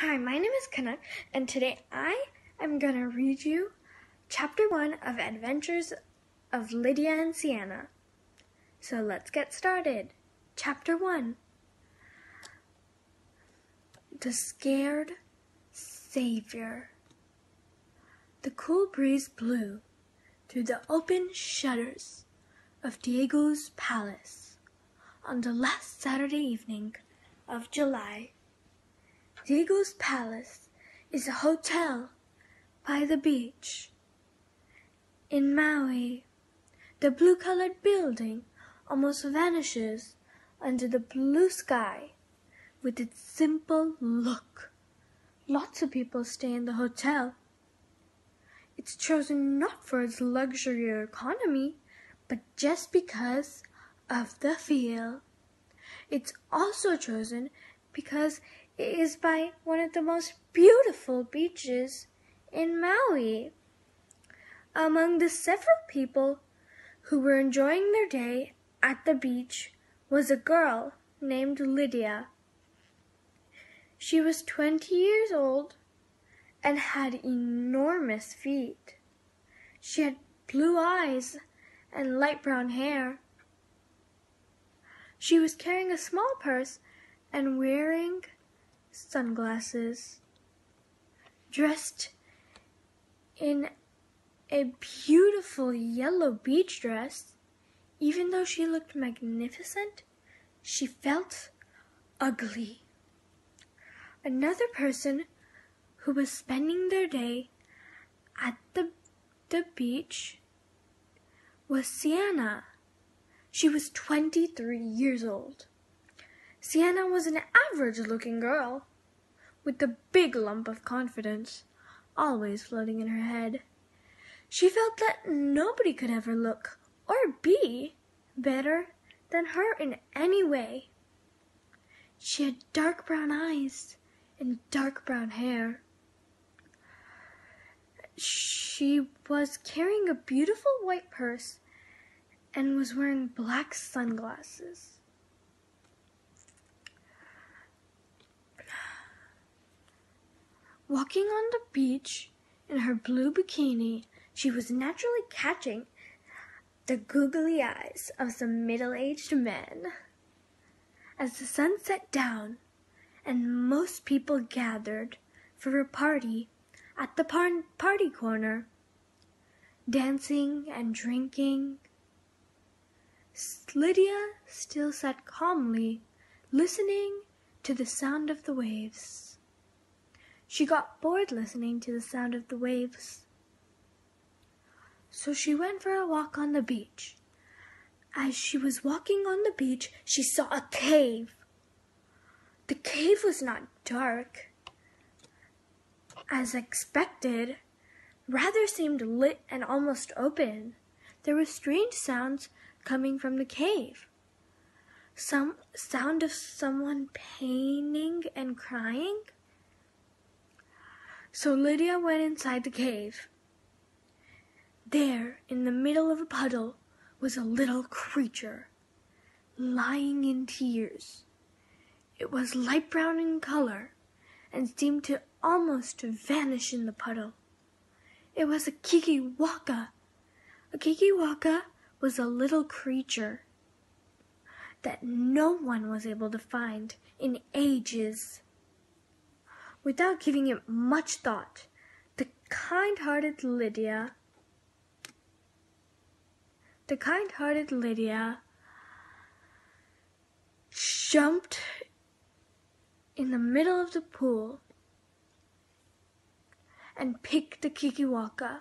Hi, my name is Kanak, and today I am going to read you Chapter 1 of Adventures of Lidiya and Sienna. So let's get started. Chapter 1. The Scared Saviour. The cool breeze blew through the open shutters of Diego's palace on the last Saturday evening of July. Diego's palace is a hotel by the beach. In Maui, the blue-colored building almost vanishes under the blue sky with its simple look. Lots of people stay in the hotel. It's chosen not for its luxury or economy, but just because of the feel. It's also chosen because it is by one of the most beautiful beaches in Maui. Among the several people who were enjoying their day at the beach was a girl named Lidiya. She was 20 years old and had enormous feet. She had blue eyes and light brown hair. She was carrying a small purse and wearing sunglasses. Dressed in a beautiful yellow beach dress, even though she looked magnificent, she felt ugly. Another person who was spending their day at the beach was Sienna. She was 23 years old. Sienna was an average-looking girl with a big lump of confidence always floating in her head. She felt that nobody could ever look or be better than her in any way. She had dark brown eyes and dark brown hair. She was carrying a beautiful white purse and was wearing black sunglasses. Walking on the beach in her blue bikini, she was naturally catching the googly eyes of some middle-aged men. As the sun set down and most people gathered for a party at the party corner, dancing and drinking, Lidiya still sat calmly, listening to the sound of the waves. She got bored listening to the sound of the waves, so she went for a walk on the beach. As she was walking on the beach, she saw a cave. The cave was not dark, as expected, rather seemed lit and almost open. There were strange sounds coming from the cave. Some sound of someone paining and crying. So Lidiya went inside the cave. There, in the middle of a puddle, was a little creature, lying in tears. It was light brown in color and seemed to almost vanish in the puddle. It was a kikiwaka. A kikiwaka was a little creature that no one was able to find in ages. Without giving it much thought, the kind-hearted Lidiya jumped in the middle of the pool and picked the kikiwaka.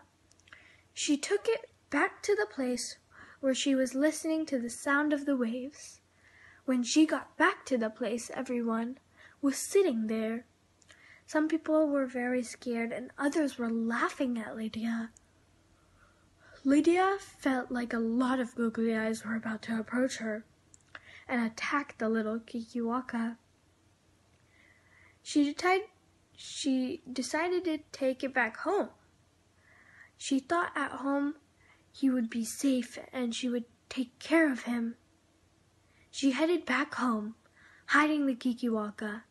She took it back to the place where she was listening to the sound of the waves. When she got back to the place, everyone was sitting there. Some people were very scared and others were laughing at Lidiya. Lidiya felt like a lot of googly eyes were about to approach her and attack the little kikiwaka. She decided to take it back home. She thought at home he would be safe and she would take care of him. She headed back home, hiding the kikiwaka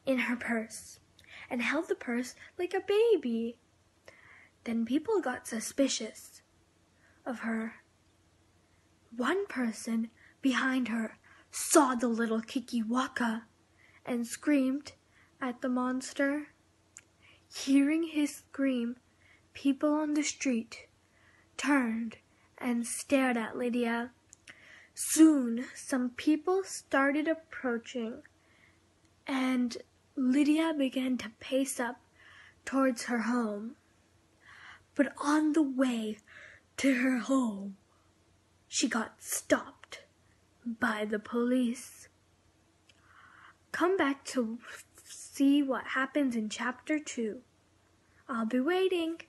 in her purse. and held the purse like a baby. Then people got suspicious of her. One person behind her saw the little Kikiwaka and screamed at the monster. Hearing his scream, people on the street turned and stared at Lidiya. Soon, some people started approaching, and Lidiya began to pace up towards her home. But on the way to her home, she got stopped by the police. Come back to see what happens in Chapter 2. I'll be waiting.